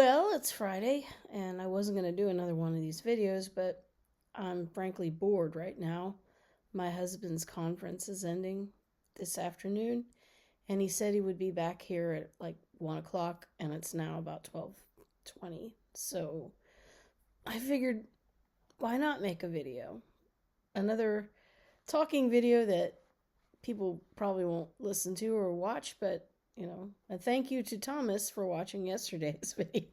Well, it's Friday, and I wasn't going to do another one of these videos, but I'm frankly bored right now. My husband's conference is ending this afternoon, and he said he would be back here at like 1 o'clock, and it's now about 12:20. So I figured, why not make a video? Another talking video that people probably won't listen to or watch, but a thank you to Thomas for watching yesterday's video.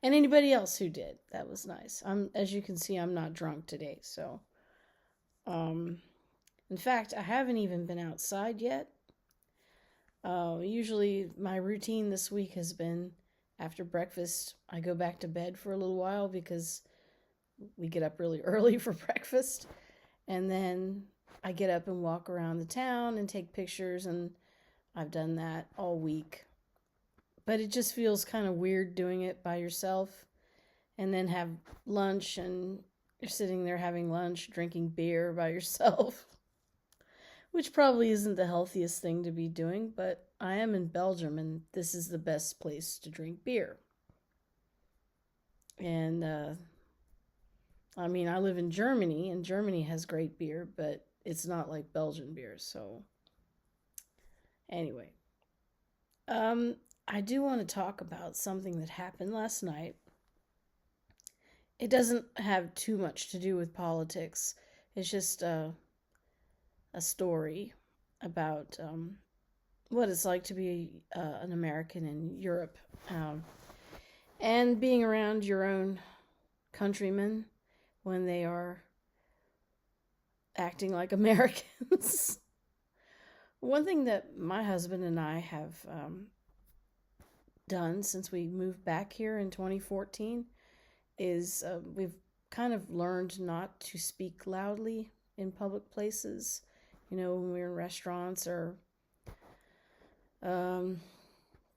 And anybody else who did. That was nice. As you can see, I'm not drunk today, so um in fact, I haven't even been outside yet. Usually my routine this week has been after breakfast, I go back to bed for a little while because we get up really early for breakfast, and then I get up and walk around the town and take pictures, and I've done that all week. But it just feels kind of weird doing it by yourself and then have lunch and you're sitting there having lunch, drinking beer by yourself, which probably isn't the healthiest thing to be doing, but I am in Belgium and this is the best place to drink beer. And I mean, I live in Germany and Germany has great beer, but it's not like Belgian beer. So anyway, I do want to talk about something that happened last night. It doesn't have too much to do with politics. It's just a story about what it's like to be an American in Europe, and being around your own countrymen when they are acting like Americans. One thing that my husband and I have done since we moved back here in 2014 is we've kind of learned not to speak loudly in public places. When we're in restaurants or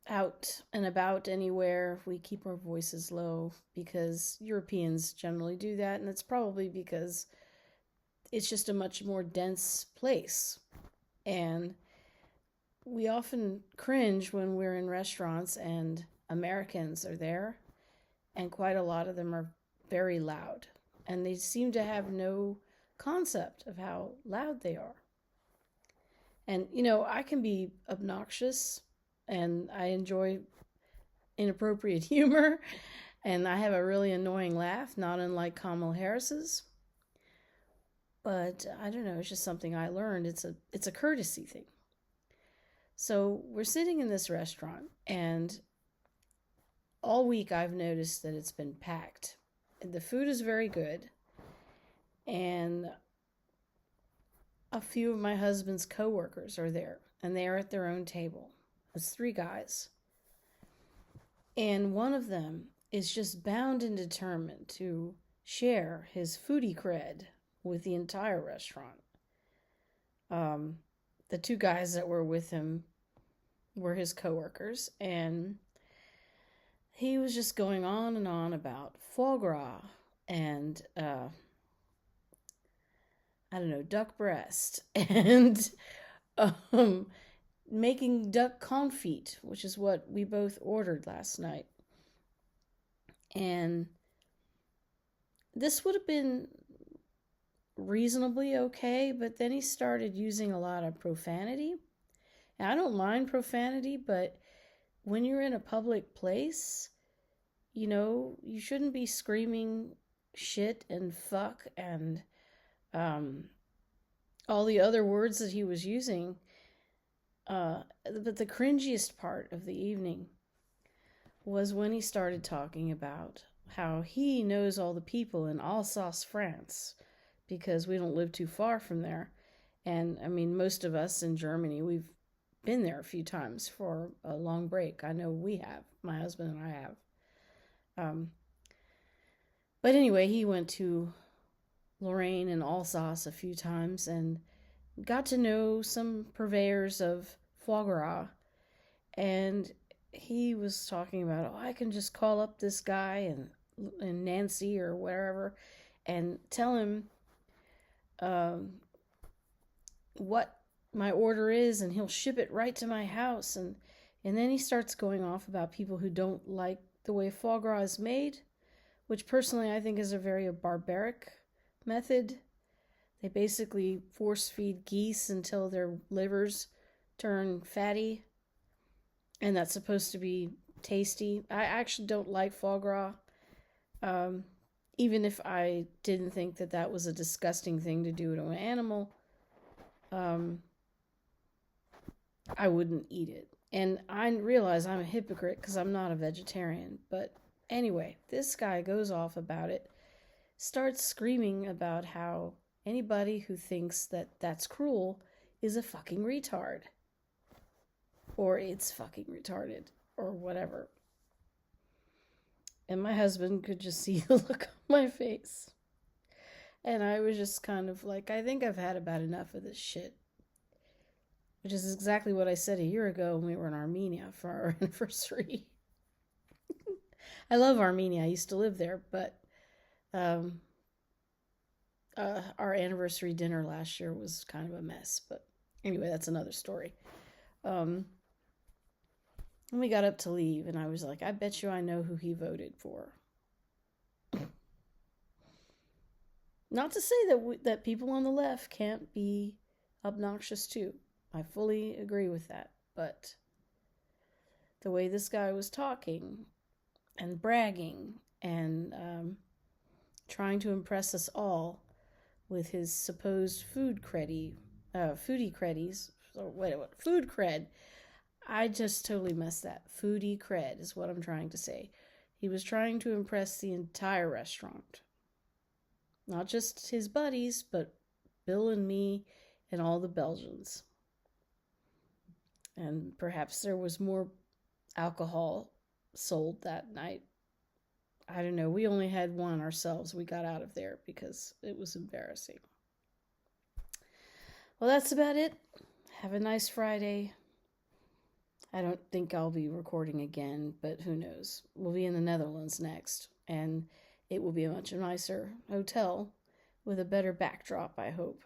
out and about anywhere, we keep our voices low because Europeans generally do that, and it's probably because it's just a much more dense place. And we often cringe when we're in restaurants and Americans are there, and quite a lot of them are very loud, and they seem to have no concept of how loud they are. And I can be obnoxious and I enjoy inappropriate humor, and I have a really annoying laugh, not unlike Kamala Harris's. But I don't know, it's just something I learned. It's a courtesy thing. So we're sitting in this restaurant, and all week I've noticed that it's been packed. The food is very good, and a few of my husband's coworkers are there, and they are at their own table. It's 3 guys. And one of them is just bound and determined to share his foodie cred with the entire restaurant. The 2 guys that were with him were his coworkers, and he was just going on and on about foie gras and I don't know, duck breast and making duck confit, which is what we both ordered last night. And this would have been reasonably okay, but then he started using a lot of profanity. And I don't mind profanity, but when you're in a public place, you shouldn't be screaming shit and fuck and all the other words that he was using. But the cringiest part of the evening was when he started talking about how he knows all the people in Alsace, France, because we don't live too far from there. And I mean, most of us in Germany, we've been there a few times for a long break. I know we have. My husband and I have. But anyway, he went to Lorraine and Alsace a few times and got to know some purveyors of foie gras. And he was talking about, I can just call up this guy and Nancy or wherever and tell him what my order is, and he'll ship it right to my house. And then he starts going off about people who don't like the way foie gras is made, which personally I think is a very barbaric method. They basically force feed geese until their livers turn fatty, and that's supposed to be tasty. I actually don't like foie gras, even if I didn't think that that was a disgusting thing to do to an animal. I wouldn't eat it. And I realize I'm a hypocrite because I'm not a vegetarian. But anyway, this guy goes off about it, starts screaming about how anybody who thinks that that's cruel is a fucking retard. Or it's fucking retarded. Or whatever. And my husband could just see the look on my face. And I was just kind of like, I think I've had about enough of this shit. Which is exactly what I said a year ago when we were in Armenia for our anniversary. I love Armenia. I used to live there, but our anniversary dinner last year was kind of a mess. But anyway, that's another story. And we got up to leave, and I was like, I bet you I know who he voted for. Not to say that people on the left can't be obnoxious too. I fully agree with that, but the way this guy was talking and bragging and trying to impress us all with his supposed foodie creddies, food cred, I just totally messed that. Foodie cred is what I'm trying to say. He was trying to impress the entire restaurant. Not just his buddies, but Bill and me and all the Belgians. And perhaps there was more alcohol sold that night. I don't know. We only had one ourselves. We got out of there because it was embarrassing. Well, that's about it. Have a nice Friday. I don't think I'll be recording again, but who knows? We'll be in the Netherlands next, and it will be a much nicer hotel with a better backdrop, I hope.